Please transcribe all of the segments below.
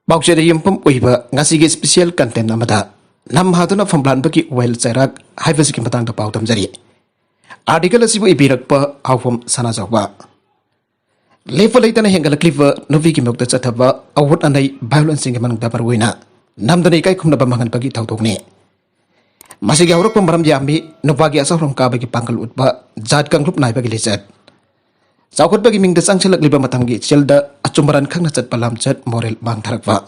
Baukjada yumpam uiba ngasigi special content amada nam haduna famlan bagi well cerak haifas ki matang da pautam jari article asibu ibirakpa awam sana jawba level itana hengal kliva novi ki mokta chathaba awut anai violence ngi manang dabar wina namdani kai khumna bamangan bagi thawtokni masigi awrok pamaram yami nopagi asahrom ka bagi pangkal utba jat kanglup nai bagi lechat Saukot bagi mingda sang celak liba matamgi celda acumbaran khangna chat palam chat moral bang tharakwa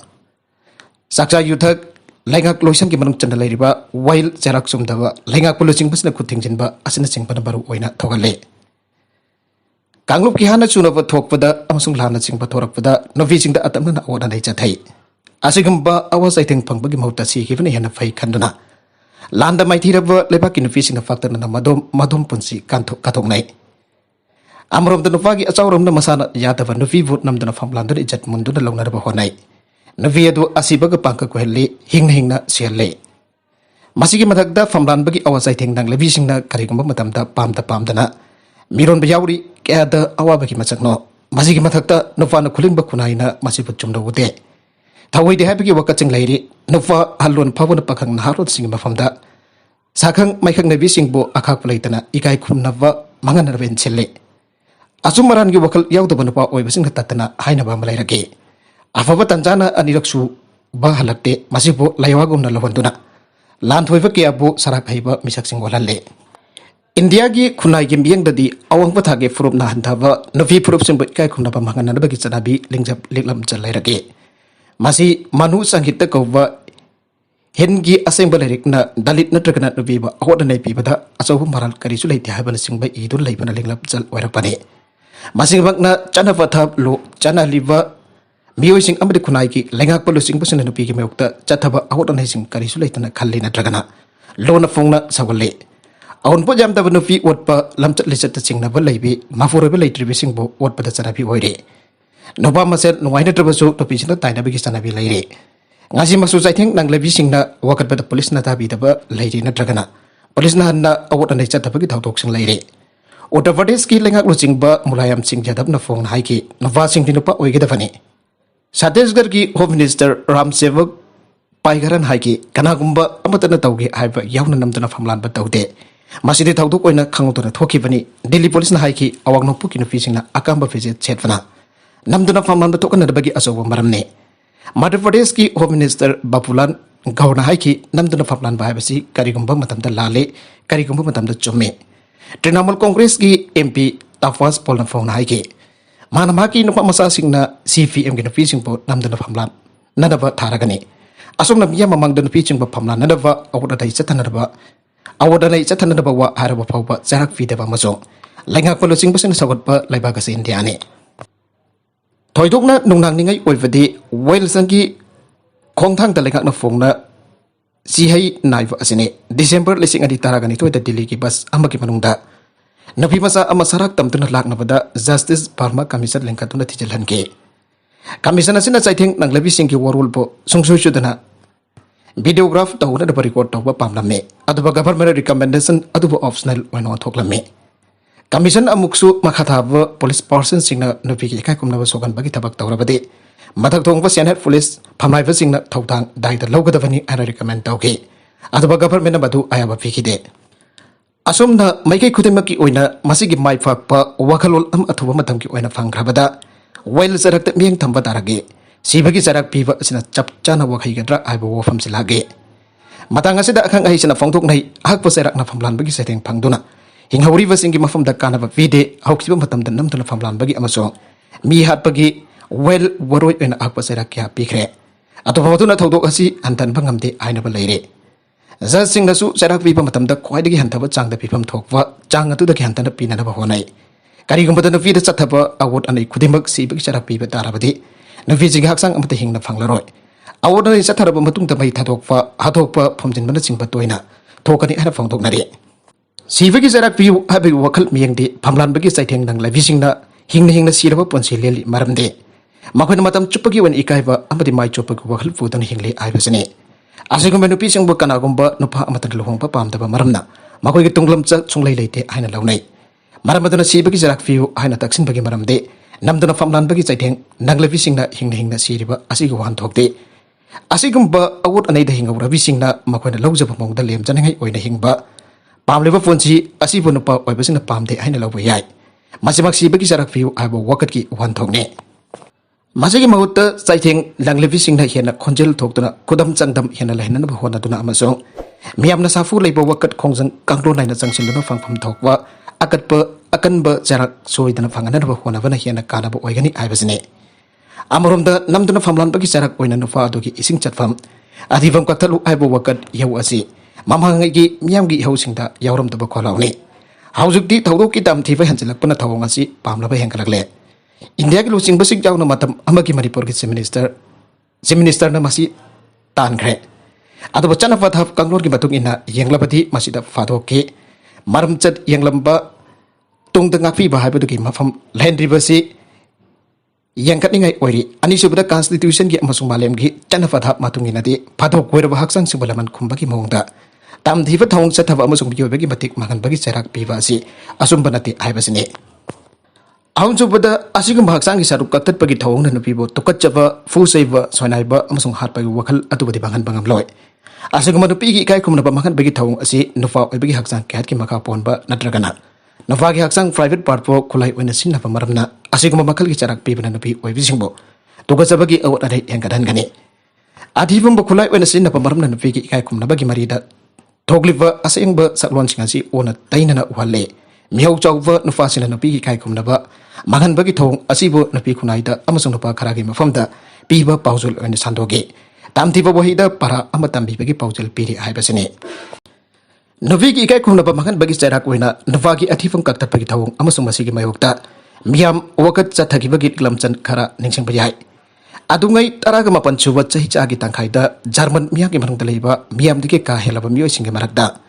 sakja yuthak laingak loisan ki manung chanda lairiba wail cherak sumdawa laingak puluching basna kuthing jinba asina chingpana baru oina thogale kanglup ki hana chunaba thokpada amasung lana chingpa thorakpada novi chingda atamna oda nei chathai asigamba awas aitheng phangbagi mauta si ki bani hena phai khanduna landa maithiraba lebaki novi singna factor na madom punsi kanthok kathok nai Amrom dan Nufagi asawrom na masana yatava Nufi vote nam dan famlan dan ijat mundu na launa ba honai Nufi adu asibaga pangka kwelle hingna siale Masigi mathagda famlan bagi awasai tengdang lebi singna karigamba matamda pamdana miron bayawri kaya awa bagi macakno masigi mathagda Nufa na kuling ba kunaina masiput chumda wude Thawai de habigi wakaching lairi Nufa halon pawon pakhang naharot sing mafamda Sakang maikang nabi singbo akak pulaitana ikai kumnava mangan narben chelle Asumaran gi wakal yaudaba nupa oibasing hatatana haina ba malairage afaba tanjana aniraksu ba halakte masibo laiwagum na lawanduna lan thoiba ke abu sarak haiba misaksing walalle India gi khunai gi mieng dadi awang patha ge furup na handaba novi furup sim kai khunna ba mangana ba gi chanabi lingjap liklam chalairage masi manu sanghita kawba hengi assemble rikna dalit natragana novi ba ahoda nei pibada asawu maral karisu leite haban singba idul leibana linglap chal wairapane Masing bagna chana pathap lo chana liva mioi sing amade kunai ki lengak palo sing pasana nupi ki meukta chathaba ahotan sing karisu laitana khalli na dragana lo na phongna sawale awon po jam ta nupi otpa lamchat lechat sing na balaibi maforobe laitribi sing bo otpa da chana bi oire noba masel nuai na trabasu topi sina taina bi chana bi laire ngasi masu saitheng nang lebi sing na wakat pada police na tabi daba laire na dragana police na na ahotan nei chathaba ki thautok sing laire Uttar Pradesh ki lengak lo chingba Mulayam Singh Yadav na phone hai ki Nova Singh dinupa oigedavani Chhattisgarh ki Home Minister Ram Sevak Paigaran hai ki kanagumba amatana tauge haiba yauna namdana famlan ba taude masidi thauduk oina khangutuna thokibani Delhi police na hai ki awang nokpu ki nupi singna akamba visit chetwana namdana famlan ba tokana bagi asoba maramne Madhya Pradesh ki Home Minister Bapulan Gauna hai ki namdana famlan ba habasi karigumba matamda lale karigumba matamda chumme Trinamool Congress ki MP Tafas Polna Phone hai ki manama ki nupa masa singna CPM ki nupi singpo namdana famlan nadaba tharagani asom na biya mamang dan nupi singpo famlan nadaba awda dai chatanadaba wa haraba phawba jarak fidaba maso lengak palo singpo sing sagot pa laibaga se India ne thoidokna nungnang ningai oivadi wail sangi khongthang da lengak na phongna Si hai naiva asine December lising adi taragani to Delhi ki bus amaki manungda nabi masa amasarak tamtuna lakna pada Justice Parma Commission lengkatuna tijalhan ke Commission asina saithing nang labi singki warul po sungsu sudana videograph tahuna da record tawba pamlamme aduba government recommendation aduba optional wano thoklame Commission amuksu makhathaba police person singna nabi ki kai kumna sogan bagi tabak tawrabade Mathak thongba Senate police phamnaiba singna thawtang daida lawgadavani ana recommend tawge aduba government badu ayaba phikide asomna maikai khudimaki oina masigi mai fakpa wakhalol am athuba matam ki oina phanggrabada wail jarak mieng thamba tarage sibagi jarak piba sina chap chana wakhai gadra aiba wofam silage matang asida akhang ai sina phongthok nai hakpa jarak na phamlan bagi seteng phangduna hinghauri wasingi mafam da kana ba vide haukiba matam da namduna phamlan bagi amaso mi hat bagi well waroi ena akpa sera kya pikre ato pawatuna thodok asi antan bangamde aina ba leire za singna su sera pipa matamda khwaidagi hantaba changda pipam thokwa chang atu da hantana pinana ba honai kari gumba da fi da chathaba awot anai khudimak si bagi sera pipa tarabadi na fi jing haksang amta hingna phanglaroi awot anai chatharaba matung da mai thadokpa hathokpa phomjin bana chingpa toina thokani ana phangdok nari si bagi sera piu habi wakal miyengde phamlan bagi saitheng nang la visingna hingna siraba ponsi leli maramde Makhona matam chupagi wan ikaiba amadi mai chupagi wakhal fudan hingle aibasane asigumba nupi singbo kanagumba nupa amatan lohongpa pamdaba maramna makhoi gi tunglam cha chunglai leite aina launai maramaduna sibagi jarak fiu aina taksin bagi maramde namduna famlanbagi chaitheng nanglabisingna hingna siriba asiga wan thokte asigumba awut anaida hingawrabisingna makoina lawjaba mongda lemjanangai oina hingba pamleba fonsi asibu nupa oibasingna pamde haina lawba yai masimak sibagi sarak fiu abo wakatki wan thokne masagi mahutta chaitheng langlabisingna hena khonjel thoktuna kudam changdam hena lehna ba honaduna amasong miyamna safu leiba wakat khongjang kanglo naina changsinuna fangpham thokwa akanba jarak soidana fangana ba honabana hena kanaba oigani aibasine amromda namduna famlan bagi jarak oina nufa adugi ising chatfam adhivam kaktalu aibo wakat yau asi mamhangai miyamgi hausingda yawramdaba kholauni haujukti thawdoki dam thiba hanjilakpana thawong asi pamlaba hengkalakle India ki lucing basik jauh matam amagi Manipur ki Chief Minister na masih tankre atau bacana fathaf kanglor ki batung ina yang labati masih da fathoke maramchat yang lamba tung tengah fi bahai batu ki mafam land reverse yang katningai oiri ani subada constitution ki amasung malem ki chana fathap matung ina di fathok koira bahaksang subalaman kumbaki mongda tam thiba thong chathawa amasung biyo bagi matik makan bagi cerak piba si asum banati aibasine Ahun subada asigum bahaksang ki saruk katat pagi thawong na nupibo tokat jaba fu saiba soinaiba amasung hat pagi wakal atu badi bangan bangam loy asigum nupi ki kai kum na ba makan bagi thawong asi nufa oi bagi haksang kat ki maka pon ba natragana nufa ki haksang private part po kulai oina sin na ba maramna asigum makal ki charak pi bana nupi oi bisingbo tokat jaba ki awat adai yang kadan gani adhibum ba kulai oina sin na ba maramna nupi ki kai kum na bagi marida thogliba asing ba saklon singasi ona taina na uhalle mihau chawva nufa sina nupi ki kai kum na ba magan bagi thong asibo napi kunaida amasung nupa kharagi mafamda piba paujul oina sandoge tamtiba bohida para amatambi bagi paujul piri haibasine nupi ki kai kumna ba magan bagi charak oina nufa ki athifam kakta bagi thong amasung masigi mayokta miyam wakat chathagi bagi lamchan khara ningsing bayai adungai taraga mapan chuwa chahi chagi tangkhaida German miyam ki manungta leiba miyam dike ka helaba miyo singe marakda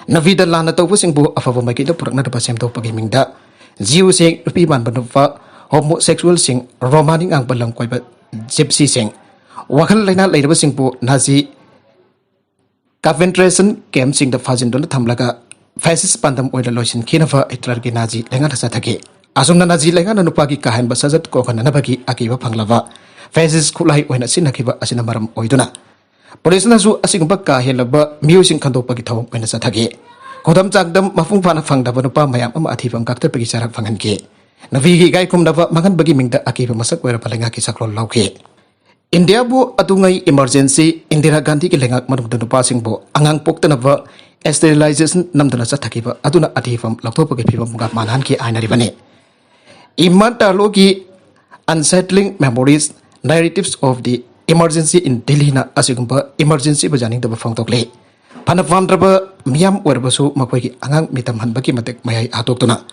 navida lana tawbu singbu afaba magi da purakna da sem tawpagi mingda Jiu sing rupi man benufa homosexual sing romaning ang balang koi ba gypsy sing wakal laina laina sing po nazi concentration camp sing da fajin don thamlaga fascist pandam oida loisin khinafa itrar ki nazi lenga thasa thake asumna nazi lenga na nupa ki kahan ba sajat ko khana na bagi akiba phanglava fascist khulai oina sinakiba asina maram oiduna police na su asingba ka helaba music khando pagi thawong oina sa thake Kodam cakdam mafung fana fang daba nupa mayam ama athifam kakta pagi sarak fangan ke. Navigi gai kum daba makan bagi mingda akiba masak wera palenga ki saklol lauke. India bu atungai emergency Indira Gandhi ki lengak manuk nupa sing bo angang pokta naba sterilization namdana sa thakiba aduna athifam lakto pagi phibam ga manan ki ainari bane. Iman tarlogi unsettling memories narratives of the emergency in Delhi na asigumba emergency bajaning daba fang tokle. Panafam draba miyam werbasu makoy angang mitam hanbaki matek mayai atok tuna.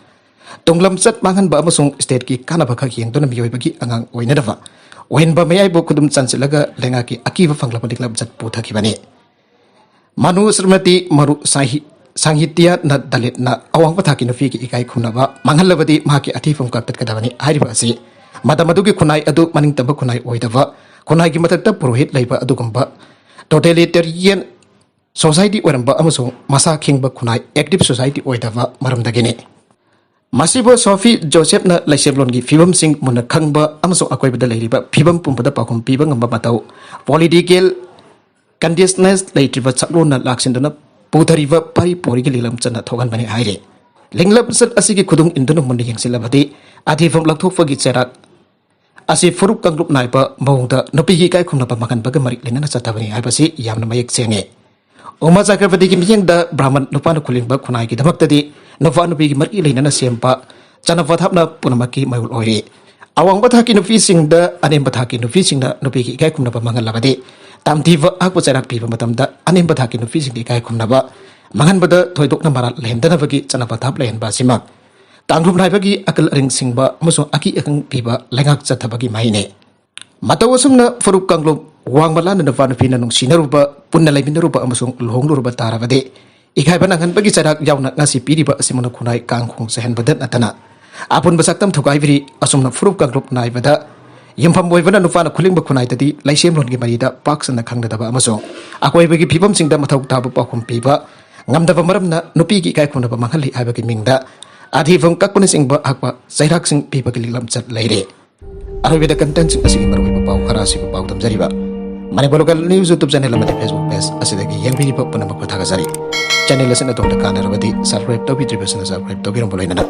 Tunglam sat mangan ba amasung state ki kana baka ki yang tuna miyoy bagi angang oina dafa. Oin ba mayai bo kudum chansilaga lenga ki akiba fangla padik sat putha ki bane. Manu Srimati maru sanghitia na dalit na awang pathaki no fi ki ikai khuna ba mangal labadi mahaki athifam kaktat kadabani hairiba asi. Madamadu ki khunai adu maning taba khunai oidava. Khunai ki matakta purohit laiba adu gamba totalitarian Society oramba amasung masa kingba kunai active society oidava maramdagene masibo Sophie Joseph na laiseblon gi fibam sing muna khangba amasung akoi bada leiriba fibam pumbada pakum piba ngamba matau political conditions leitriba chaklon na laksindana puthariba pari pori gi lilam chana thogan bani haire linglap sat asigi khudung induna mundi yengsilabadi adhifam lakthokfa gi cherak asi furuk kanglup naiba mawngda nopi gi kai khumna pa makan baga mari lenana chatabani haibasi yamna mayek senge Uma Chakravarti ki miyang da Brahman nupa na kuling ba kunai ki damak tadi nufa nupi ki marki leina na sempa chana vathap na punamaki mayul oiri awang bathaki nufi sing da anem bathaki nufi sing da nupi ki kai kumna ba mangal labadi tamti va akpo charak pi ba matam da anem bathaki nufi sing ki kai kumna ba mangan bada thoidok na maral lehen da bagi chana vathap lehen ba simak tangrup nai bagi akal ring sing ba muso aki akang pi ba lengak chatha bagi maine matawasum na furuk kanglom Wang malan na nufa nufi na nung sinaruba punna lai binaruba amasung lohong luruba taravade ikai banangan bagi charak yaw na ngasi piri ba asimuna kunai kangkung sehen badat natana apun basaktam thukai viri asum na furup kangrup nai bada yimpham boibana nufa na khuling ba kunai tadi laisem lon gi marida paksan na khangda daba amasung akoi bagi phibam singda mathau tabu pakum piba ngamda ba maram na nupi gi kai khuna ba manghali aiba gi mingda ꯑꯊꯤꯐꯝ ꯀꯛꯄꯅꯆꯤꯡꯕ ꯍꯛꯄ ꯆꯩꯔꯥꯛꯁꯤꯡ ꯄꯤꯕꯒꯤ ꯂꯝꯆꯠ ꯂꯩꯔꯦ꯫ ꯑꯔꯣꯏꯕꯗ ꯀꯟꯇꯦꯟꯠꯁꯤꯡ ꯑꯁꯤꯒꯤ ꯃꯔꯨꯑꯣꯏꯕ ꯄꯥꯎ ꯈꯔꯁꯤꯕꯨ ꯄꯥꯎ ꯇꯝꯖꯔꯤꯕ Manipur local news YouTube channel ꯑꯃꯗꯤ ꯐꯦꯁꯕꯨꯛ ꯄꯦꯖ ꯑꯁꯤꯗꯒꯤ ꯌꯦꯡꯕꯤꯔꯤꯕ ꯄꯨꯝꯅꯃꯛꯄꯨ ꯊꯥꯒꯠꯆꯔꯤ꯫ ꯆꯦꯅꯦꯜ ꯑꯁꯤꯅ ꯑꯗꯣꯝꯗ ꯀꯥꯟꯅꯔꯕꯗꯤ ꯁꯕꯁꯀ꯭ꯔꯥꯏꯕ ꯇꯧꯕꯤꯗ꯭ꯔꯤꯕꯁꯤꯅ ꯁꯕꯁꯀ꯭ꯔꯥꯏꯕ ꯇꯧꯕꯤꯔꯝꯕ ꯂꯣꯏꯅꯅ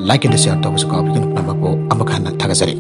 ꯂꯥꯏꯛ ꯑꯦꯟड ꯁꯦꯌꯔ ꯇꯧꯕꯁꯨ ꯀꯥꯎꯕꯤꯒꯅꯨ꯫ ꯄꯨꯝꯅꯃꯛꯄꯨ ꯑꯃꯨꯛ ꯍꯟꯅ ꯊꯥꯒꯠꯆꯔꯤ꯫